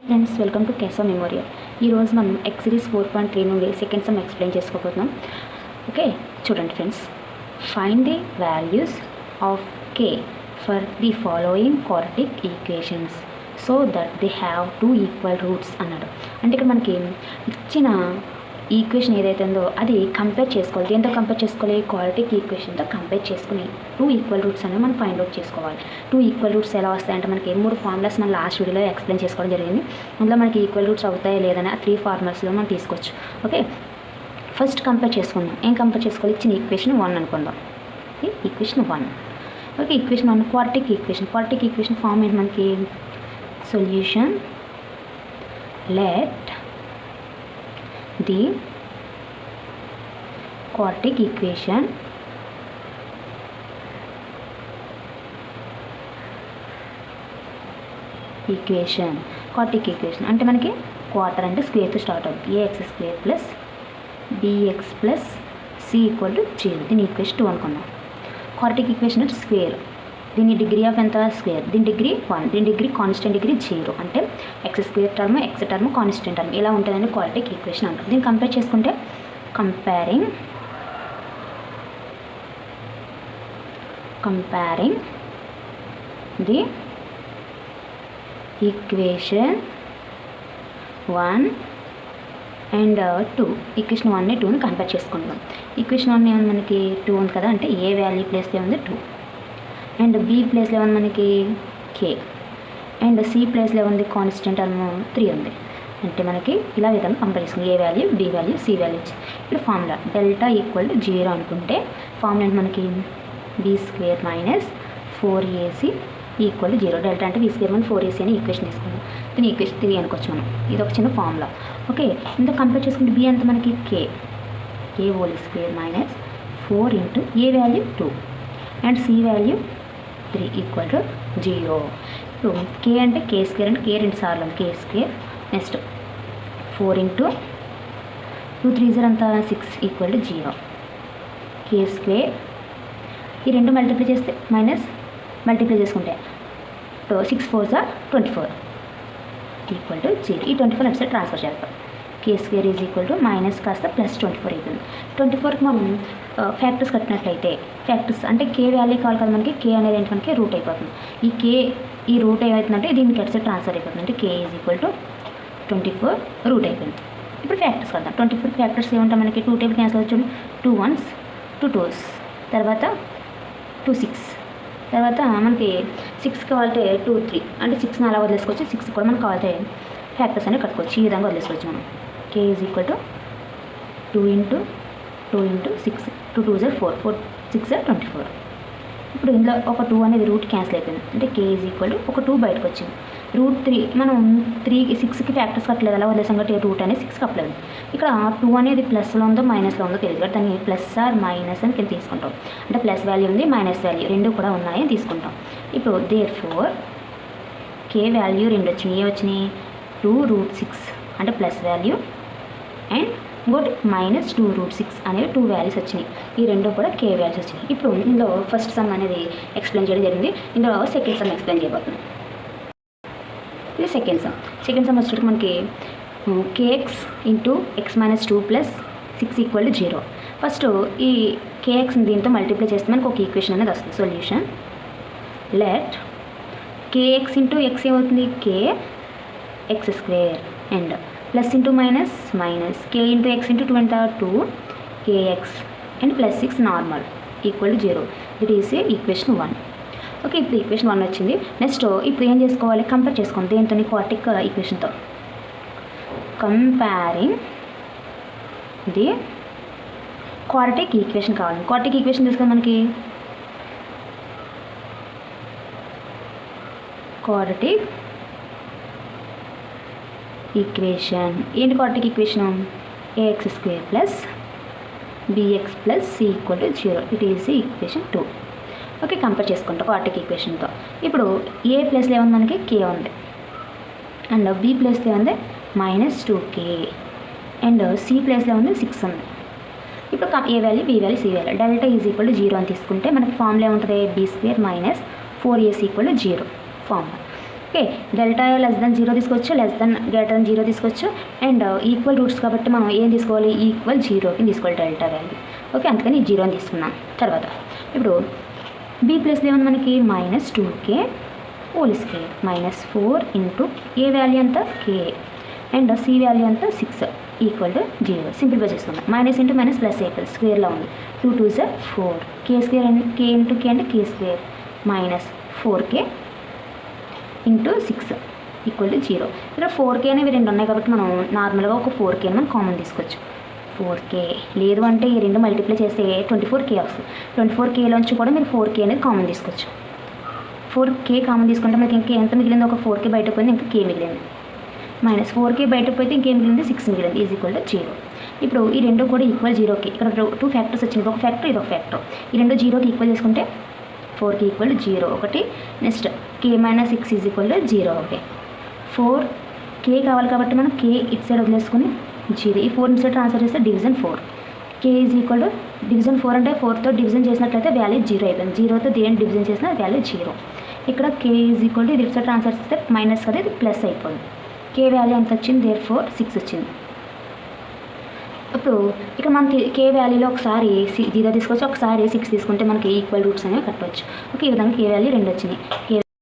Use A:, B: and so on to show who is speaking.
A: Friends welcome to Keshava memorial. ఈరోజు మనం X series 4.3 నుండి సెకండ్ సమ్ ఎక్స్ప్లెయిన్ చేసుకోబోతున్నాం. ఓకే, చూడండి friends. Find the values of K for the following quadratic equations so that they have two equal roots అన్నాడు. అంటే ఇక్కడ మనకి ఇచ్చిన ఈక్వేషన్ ఏదైతే ఉందో అది కంపేర్ చేసుకోవాలి. దేంతో కంపేర్ చేసుకోవాలి? క్వాడ్రాటిక్ ఈక్వేషన్తో కంపేర్ చేసుకుని టూ ఈక్వల్ రూట్స్ అనేవి మనం ఫైండ్ అవుట్ చేసుకోవాలి. టూ ఈక్వల్ రూట్స్ ఎలా వస్తాయంటే మనకి 3 ఫార్ములాస్ మనం లాస్ట్ వీడియోలో ఎక్స్ప్లెయిన్ చేసుకోవడం జరిగింది. అందులో మనకి ఈక్వల్ రూట్స్ అవుతాయా లేదని ఆ 3 ఫార్ములాస్లో మనం తీసుకోవచ్చు. ఓకే, ఫస్ట్ కంపేర్ చేసుకుందాం. ఏం కంపేర్ చేసుకోవాలి? ఇచ్చిన ఈక్వేషన్ 1 అనుకుందాం. Equation 1. Okay, equation 1 quadratic equation. Quadratic equation form ఏంటి మనకి? Solution let the quadratic equation quadratic equation అంటే మనకి క్వార్టర్ అంటే స్క్వేర్తో స్టార్ట్ అవుతుంది. ax² plus bx plus c equal to 0. దీని ఈక్వేషన్ 2 అనుకున్నాం. క్వాడ్రాటిక్ ఈక్వేషన్ అంటే స్క్వేర్. దీని డిగ్రీ ఆఫ్ ఎంత? స్క్వేర్. దీని డిగ్రీ 1. దీని డిగ్రీ కాన్స్టెంట్ డిగ్రీ 0. అంటే x² term x term constant term ఇలా ఉంటుందని క్వాడ్రాటిక్ ఈక్వేషన్ అంటారు. దీన్ని కంపేర్ చేసుకుంటే comparing the equation 1 and 2. Equation 1ని 2ని కంపేర్ చేసుకుంటాం. ఈక్వేషన్ 1 ఏముంది మనకి? 2 ఉంది కదా, అంటే ఏ వాల్యూ ప్లేస్లో ఉంది 2 అండ్ బి ప్లేస్లో ఉంది మనకి కే అండ్ సి ప్లేస్లో ఉంది కాన్స్టెంట్ టర్మ్ 3 ఉంది. అంటే మనకి ఇలా విధంగా కంపేర్ చేసుకుంటాం. A value, B value, C value ఇచ్చి ఇప్పుడు ఫార్ములా డెల్టా ఈక్వల్ టు 0 అనుకుంటే ఫార్ములా ఏంటి మనకి? b² minus 4ac equal to 0. Delta అంటే b² మైనస్ 4ac అని ఈక్వేషన్ తీసుకుంటాం. దీని ఈక్వేషన్ 3 అనుకోవచ్చు మనం. ఇది ఒక చిన్న ఫార్ములా. ఓకే, ఇంత కంపేర్ చేసుకుంటే బి అంత మనకి k² minus 4 into A value 2 and C value 3 equal to 0. ఇప్పుడు కే అంటే k² అంటే k 2 సార్లు k². నెక్స్ట్ 4 ఇంటూ 2 3 అంతా 6 ఈక్వల్ టు 0. k² ఈ రెండు మల్టిప్లై చేస్తే మైనస్ మల్టిప్లై చేసుకుంటే 6 4 24 ఈక్వల్ టు 0. ఈ 24 అటు సైడ్ ట్రాన్స్ఫర్ చేస్తాం. k² is equal to minus కాస్త ప్లస్ 24 అవుతుంది. 24కి మనం ఫ్యాక్టర్స్ కట్టినట్లయితే ఫ్యాక్టర్స్ అంటే కే వాల్యూ కావాలి కదా మనకి. కే అనేది ఏంటి మనకి? రూట్ అయిపోతుంది. ఈ రూట్ ఏమవుతుందంటే దీనికి అటు సైడ్ ట్రాన్స్ఫర్ అయిపోతుంది. అంటే k is equal to 24 root అయిపోయింది. ఇప్పుడు ఫ్యాక్టర్స్ కడదాం. 24 ఫ్యాక్టర్స్ ఏమంటాం మనకి? 2 టేబుల్ క్యాన్సిల్ అవుతుంది. 2 1s 2 2s తర్వాత 2 6 తర్వాత మనకి 6 కావాలంటే 2 3 అంటే 6ని అలా వదిలేసుకోవచ్చు. 6 కూడా మనకు కావాలంటే ఫ్యాక్టర్స్ అనేవి కట్టుకోవచ్చు. ఈ విధంగా వదిలేసుకోవచ్చు మనం. k is equal to 2 into 6 2 2 4 4 6 24. ఇప్పుడు ఇందులో ఒక 2 అనేది రూట్ క్యాన్సిల్ అయిపోయింది. అంటే k ఈజ్ ఈక్వల్ టు ఒక 2 బయటకు వచ్చింది. రూట్ 3 మనం 6కి ఫ్యాక్టర్స్ కట్టలేదు, అలా వదిలేసాం కాబట్టి రూట్ అనేది 6కి అప్లై ఉంది. ఇక్కడ 2 అనేది ప్లస్లో ఉందో మైనస్లో ఉందో తెలియదు కాబట్టి దాన్ని ప్లస్ ఆర్ మైనస్ అని కింద తీసుకుంటాం. అంటే ప్లస్ వాల్యూ ఉంది, మైనస్ వాల్యూ రెండు కూడా ఉన్నాయని తీసుకుంటాం. ఇప్పుడు దేర్ఫోర్ కే వాల్యూ 2 వచ్చినాయి. ఏ వచ్చినాయి? 2√6 అంటే ప్లస్ వాల్యూ అండ్ ఇంకోటి మైనస్ 2√6 అనేవి 2 వాల్యూస్ వచ్చినాయి. ఈ రెండు కూడా కే వాల్యూస్ వచ్చినాయి. ఇప్పుడు ఇందులో ఫస్ట్ సమ్ అనేది ఎక్స్ప్లెయిన్ చేయడం జరిగింది. ఇందులో సెకండ్ సమ్ ఎక్స్ప్లెయిన్ చేయబోతున్నాం. ఇది సెకండ్ సమ్ వచ్చేటప్పుడు మనకి kx into x minus 2 plus 6 equal to 0. First ఈ kxని దీంతో మల్టిప్లై చేస్తే మనకు ఒక ఈక్వేషన్ అనేది వస్తుంది. Solution let kx into x ఏమవుతుంది? kx² and plus into minus minus k into x into 2 ఎంత? 2kx అండ్ plus 6 normal equal to 0. That is equation 1. Okay, ఇప్పుడు ఈక్వేషన్ 1 వచ్చింది. నెక్స్ట్ ఇప్పుడు ఏం చేసుకోవాలి? కంపేర్ చేసుకోండి. దేంతో? క్వాడ్రాటిక్ ఈక్వేషన్తో. కంపేరింగ్ ది క్వాడ్రాటిక్ ఈక్వేషన్ కావాలి. క్వాడ్రాటిక్ ఈక్వేషన్ తీసుకొని మనకి క్వాడ్రాటిక్ ఈక్వేషన్ ఏంటి? Quadratic equation ax² plus bx plus c equal to 0. It is equation 2. Okay, compare చేసుకుంటాం క్వాడ్రాటిక్ ఈక్వేషన్తో. ఇప్పుడు ఏ ప్లేస్లో ఏముంది మనకి? k ఉంది అండ్ బి ప్లేస్లో ఉంది మైనస్ 2k అండ్ సి ప్లేస్లో ఉంది 6 ఉంది. ఇప్పుడు A value, B value, C value delta is equal to 0 అని తీసుకుంటే మనకి ఫార్ములా ఏముంటుంది? b² minus 4ac equal to 0 formula. Okay, delta less than 0 తీసుకోవచ్చు, లెస్ దెన్ గ్రేటర్ దెన్ 0 తీసుకోవచ్చు, అండ్ ఈక్వల్ రూట్స్ కాబట్టి మనం ఏం తీసుకోవాలి, ఈక్వల్ 0కి తీసుకోవాలి డెల్టా వాల్యూ. ఓకే, అందుకని 0 అని తీసుకున్నాం. తర్వాత ఇప్పుడు బి ప్లేస్లో ఏముంది మనకి -2k whole square -4 into A value అంతా k అండ్ సి వాల్యూ అంతా 6 ఈక్వల్ టు 0. సింప్లిఫై చేసుకుందాం. మైనస్ ఇంటూ మైనస్ ప్లస్ అయిపోతుంది, స్క్వేర్లో ఉంది. 2 2 is 4, k square and k into k అంటే k square -4k into 6 equal to 0. ఇక్కడ 4k అనేవి రెండు ఉన్నాయి కాబట్టి మనం నార్మల్గా ఒక 4k మనం కామన్ తీసుకోవచ్చు. 4k లేదు అంటే ఈ రెండు మల్టిప్లై చేస్తే 24k వస్తుంది. 24kలోంచి కూడా మీరు 4k అనేది కామన్ తీసుకోవచ్చు. 4k కామన్ తీసుకుంటే మనకి ఇంకా ఎంత మిగిలింది, ఒక 4k బయట పోయింది, ఇంకా k మిగిలింది. -4k బయటకు పోతే ఇంకేం మిగిలింది, 6 మిగిలింది, ఈజ్ ఈక్వల్ టు 0. ఇప్పుడు ఈ రెండు కూడా ఈక్వల్ 0కి, ఇక్కడ 2 ఫ్యాక్టర్స్ వచ్చింది, ఒక ఫ్యాక్టర్ ఇది ఒక ఫ్యాక్టర్. ఈ రెండు 0కి ఈక్వల్ చేసుకుంటే 4కి ఈక్వల్ టు 0 ఒకటి. Next k - 6 is equal to 0 ఒకటి. 4k కావాలి కాబట్టి మనం k ఇటు సైడ్ వదిలేసుకుని 0, ఈ 4 ఇటు సైడ్ ట్రాన్స్ఫర్ చేస్తే division 4. k is equal to division 4 అంటే 4తో డివిజన్ చేసినట్లయితే వాల్యూ 0 అయిపోయింది. 0తో దేని డివిజన్ చేసిన వాల్యూ 0. ఇక్కడ k ఈజ్ ఈక్వల్ టు ఇది ఇటు సైడ్ ట్రాన్స్ఫర్ చేస్తే మైనస్ కదా, ఇది ప్లస్ అయిపోయింది. k వాల్యూ ఎంత వచ్చింది, దేర్ఫోర్ 6 వచ్చింది. ఇప్పుడు ఇక్కడ మనకి k వాల్యూలో ఒకసారి 0 తీసుకోవచ్చు, ఒకసారి 6 తీసుకుంటే మనకి ఈక్వల్ రూట్స్ అనేవి కట్టవచ్చు. ఓకే, ఈ విధంగా k వాల్యూ 2 వచ్చినాయి.